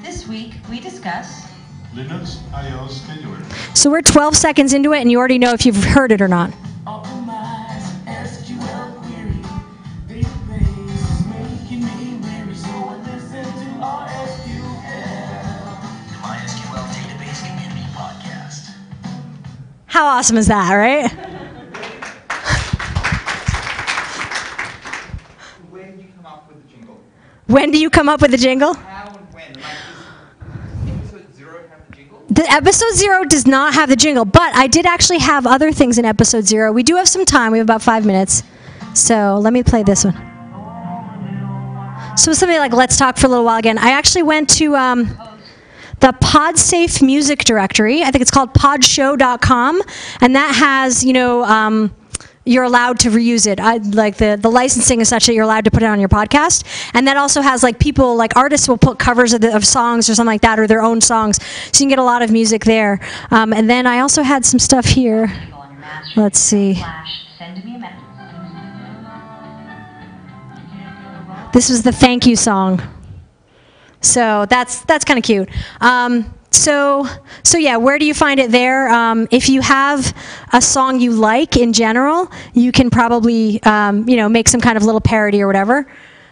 This week we discuss Linux I/O scheduler. So we're 12 seconds into it, and you already know if you've heard it or not. Optimize SQL query. Database is making me weary, so I listen to our SQL. The MySQL Database Community Podcast. How awesome is that, right? When do you come up with the jingle? When do you come up with the jingle? How and when? Like, does episode 0 have the jingle? The episode 0 does not have the jingle, but I did actually have other things in episode 0. We do have some time. We have about 5 minutes. So let me play this one. So something like Let's Talk for a little while again. I actually went to the PodSafe music directory. I think it's called podshow.com, and that has, you're allowed to reuse it. Like the licensing is such that you're allowed to put it on your podcast. And that also has like people, like artists will put covers of songs or something like that, or their own songs. So you can get a lot of music there. And then I also had some stuff here. Let's see. This was the thank you song. So that's kind of cute. So yeah, where do you find it there? If you have a song you like in general, you can probably, make some kind of little parody or whatever.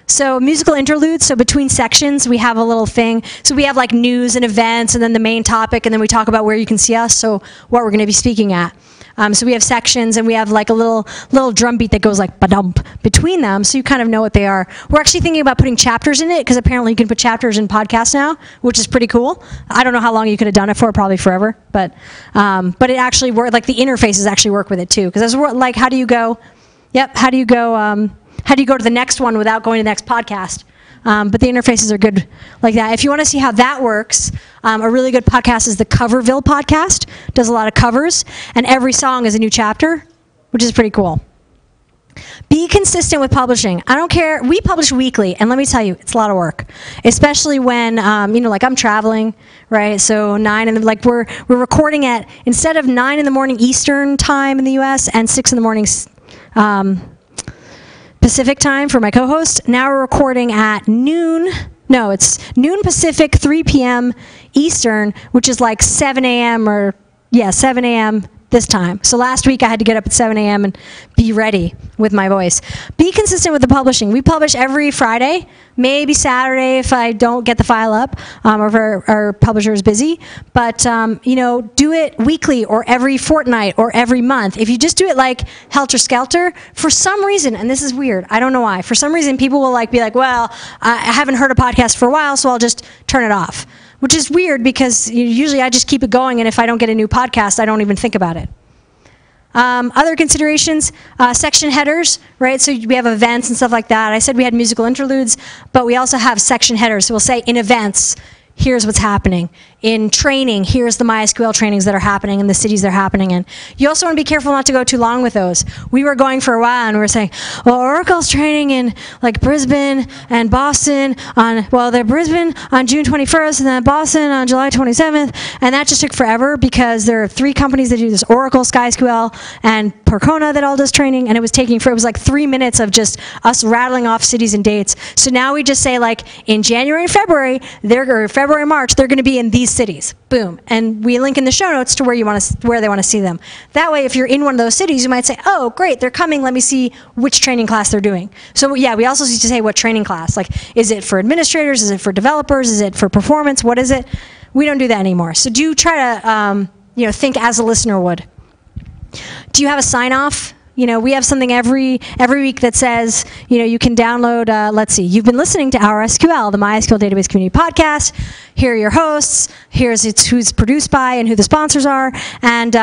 So musical interludes, so between sections, we have a little thing. So we have like news and events, and then the main topic, and then we talk about where you can see us, so what we're going to be speaking at. So we have sections, and we have like a little drum beat that goes like ba-dump between them, so you kind of know what they are. We're actually thinking about putting chapters in it, because apparently you can put chapters in podcasts now, which is pretty cool. I don't know how long you could have done it for, probably forever, but it actually worked. Like the interfaces actually work with it too, because like how do you go to the next one without going to the next podcast? But the interfaces are good like that. If you want to see how that works, a really good podcast is the Coverville podcast. Does a lot of covers, and every song is a new chapter, which is pretty cool. Be consistent with publishing. I don't care. We publish weekly, and let me tell you, it's a lot of work, especially when like I'm traveling, right? So 9 and like we're recording at, instead of 9 in the morning Eastern time in the U.S. and 6 in the morning Pacific time for my co-host. Now we're recording at noon. No, it's noon Pacific, 3 p.m. Eastern, which is like 7 a.m. 7 a.m. this time. So last week I had to get up at 7 a.m. and be ready with my voice. Be consistent with the publishing. We publish every Friday, maybe Saturday if I don't get the file up, or if our publisher is busy. But, do it weekly or every fortnight or every month. If you just do it like helter-skelter, for some reason, and this is weird, I don't know why, for some reason people will be like, well, I haven't heard a podcast for a while, so I'll just turn it off. Which is weird because usually I just keep it going, and if I don't get a new podcast, I don't even think about it. Other considerations, section headers, right? So we have events and stuff like that. I said we had musical interludes, but we also have section headers. So we'll say in events, here's what's happening. in training, here's the MySQL trainings that are happening in the cities they're happening in. You also want to be careful not to go too long with those. We were going for a while and we were saying, well, Oracle's training in like Brisbane and Boston they're Brisbane on June 21st and then Boston on July 27th, and that just took forever because there are 3 companies that do this, Oracle, SkySQL, and Percona that all does training, and it was like 3 minutes of just us rattling off cities and dates. So now we just say like in January and February, February, March, they're going to be in these cities. Boom. And we link in the show notes to where they want to see them. That way, if you're in one of those cities, you might say, oh, great, they're coming. Let me see which training class they're doing. So yeah, we also need to say what training class. Like, is it for administrators? Is it for developers? Is it for performance? What is it? We don't do that anymore. So do try to think as a listener would. Do you have a sign-off? We have something every week that says, you can download, let's see, you've been listening to Our SQL, the MySQL Database Community Podcast. Here are your hosts. Here's who's produced by and who the sponsors are. And,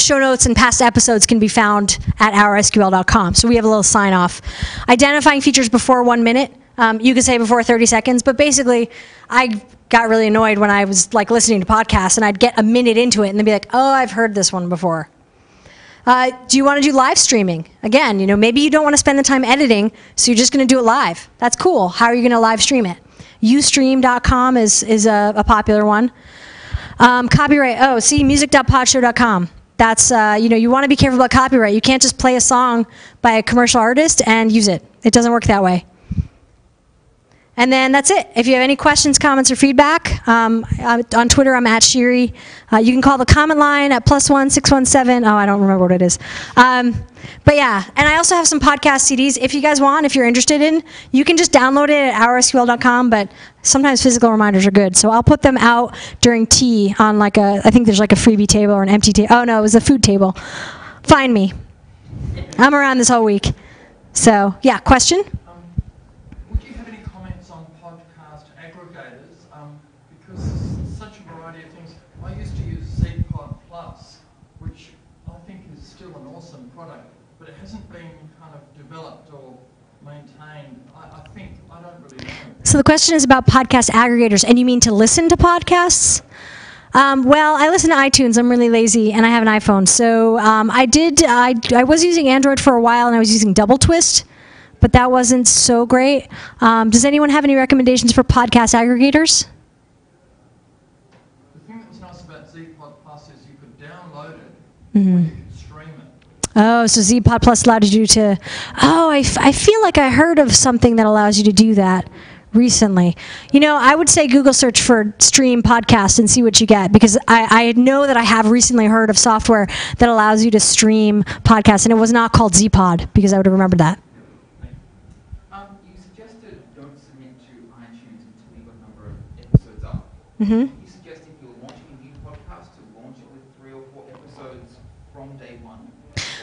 show notes and past episodes can be found at oursql.com. So we have a little sign-off. Identifying features before 1 minute. You could say before 30 seconds, but basically, I got really annoyed when I was listening to podcasts, and I'd get a minute into it and then be like, oh, I've heard this one before. Do you want to do live streaming? Again, maybe you don't want to spend the time editing, so you're just going to do it live. That's cool. How are you going to live stream it? Ustream.com is a popular one. Copyright. Oh, see, music.podshow.com. That's, you want to be careful about copyright. You can't just play a song by a commercial artist and use it. It doesn't work that way. And then that's it. If you have any questions, comments, or feedback, on Twitter, I'm @Shiri. You can call the comment line at +1 617. Oh, I don't remember what it is. But yeah, and I also have some podcast CDs. If you guys want, if you're interested in, you can just download it at oursql.com, but sometimes physical reminders are good. So I'll put them out during tea on I think there's a freebie table or an empty table. Oh no, it was a food table. Find me. I'm around this whole week. So yeah, question? So the question is about podcast aggregators, and you mean to listen to podcasts? Well, I listen to iTunes. I'm really lazy, and I have an iPhone. So I was using Android for a while, and I was using Double Twist, but that wasn't so great. Does anyone have any recommendations for podcast aggregators? The thing that was nice about ZPod Plus is you could download it, Mm-hmm. or you could stream it. Oh, so ZPod Plus allowed you to... Oh, I feel like I heard of something that allows you to do that recently. I would say Google search for stream podcast and see what you get, because I know that I have recently heard of software that allows you to stream podcasts, and it was not called ZPod, because I would have remembered that. You suggested don't submit to iTunes until you've got a number of episodes up. Mm-hmm. You suggest if you're launching a new podcast to launch it with 3 or 4 episodes from day one,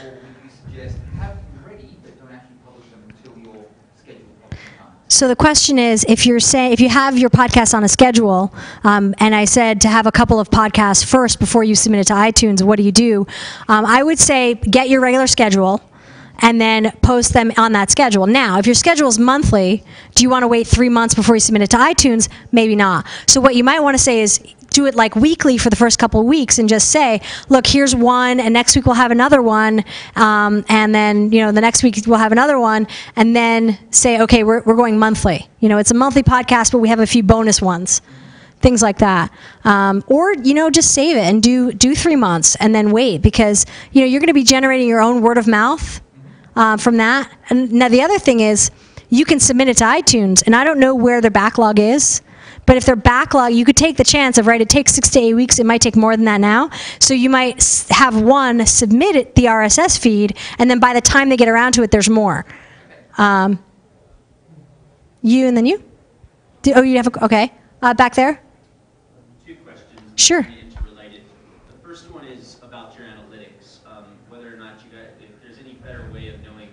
or would you suggest have them ready but don't actually publish them until your scheduled publishing time? So the question is, if you have your podcast on a schedule, and I said to have a couple of podcasts first before you submit it to iTunes, what do you do? I would say get your regular schedule and then post them on that schedule. Now, if your schedule is monthly, do you want to wait 3 months before you submit it to iTunes? Maybe not. So what you might want to say is do it weekly for the first couple of weeks and just say, look, here's one, and next week we'll have another one, and then the next week we'll have another one, and then say, okay, we're going monthly. It's a monthly podcast, but we have a few bonus ones. Things like that. Or, just save it and do 3 months and then wait, because, you're going to be generating your own word of mouth from that. And now the other thing is you can submit it to iTunes, and I don't know where their backlog is, but if their backlog, you could take the chance of, it takes 6 to 8 weeks. It might take more than that now. So you might have one submit the RSS feed, and then by the time they get around to it, there's more. You and then you? You have okay. Back there? 2 questions. Sure. Interrelated. The first one is about your analytics. Whether or not if there's any better way of knowing,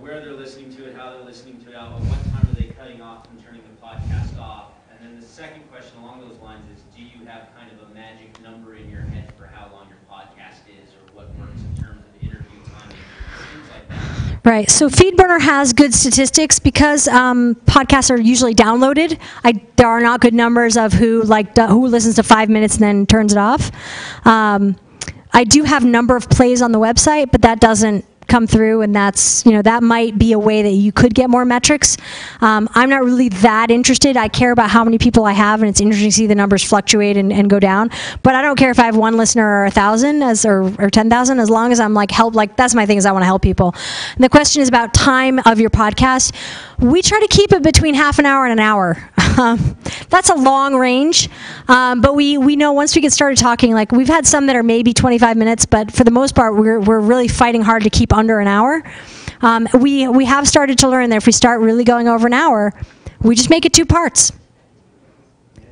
where they're listening to it, how they're listening to it, at what time are they cutting off and turning the podcast off. And then the second question along those lines is, do you have kind of a magic number in your head for how long your podcast is, or what works in terms of interview timing, things like that? Right. So FeedBurner has good statistics because podcasts are usually downloaded. There are not good numbers of who listens to 5 minutes and then turns it off. I do have number of plays on the website, but that doesn't come through, and that's, that might be a way that you could get more metrics. I'm not really that interested. I care about how many people I have, and it's interesting to see the numbers fluctuate and go down. But I don't care if I have one listener or 1,000 or 10,000, as long as I'm that's my thing, is I want to help people. And the question is about time of your podcast. We try to keep it between half an hour and an hour. That's a long range, but we know once we get started talking, we've had some that are maybe 25 minutes, but for the most part, we're really fighting hard to keep under an hour. We have started to learn that if we start really going over an hour, we just make it 2 parts.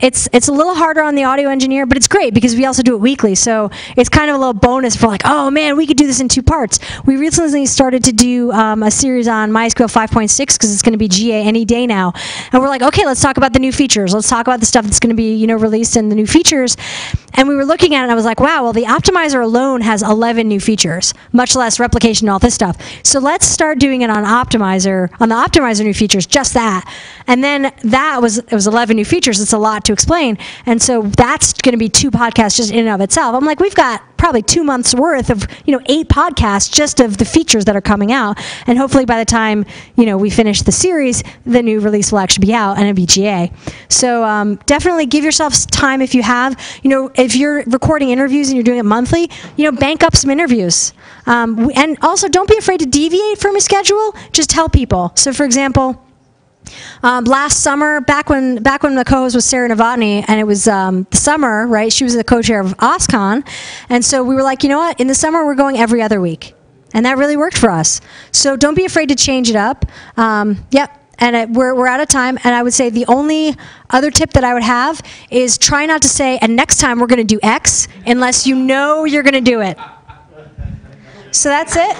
It's a little harder on the audio engineer, but it's great because we also do it weekly. So it's kind of a little bonus for oh man, we could do this in 2 parts. We recently started to do a series on MySQL 5.6 because it's going to be GA any day now. And we're okay, let's talk about the new features. Let's talk about the stuff that's going to be released and the new features. And we were looking at it and I was wow, well, the optimizer alone has 11 new features, much less replication and all this stuff. So let's start doing it on the optimizer new features, just that. And then it was 11 new features. It's a lot to explain, and so that's going to be 2 podcasts just in and of itself. I'm we've got probably 2 months worth of 8 podcasts just of the features that are coming out, and hopefully by the time we finish the series, the new release will actually be out and it'll be GA. So definitely give yourself time if you have, if you're recording interviews and you're doing it monthly, bank up some interviews, and also don't be afraid to deviate from a schedule. Just tell people. So for example, last summer, back when the co-host was Sarah Novotny, and it was the summer, right? She was the co-chair of OSCON, and so we were you know what? In the summer, we're going every other week, and that really worked for us. So don't be afraid to change it up. Yep. And we're out of time, and I would say the only other tip that I would have is try not to say, and next time we're going to do X, unless you know you're going to do it. So that's it.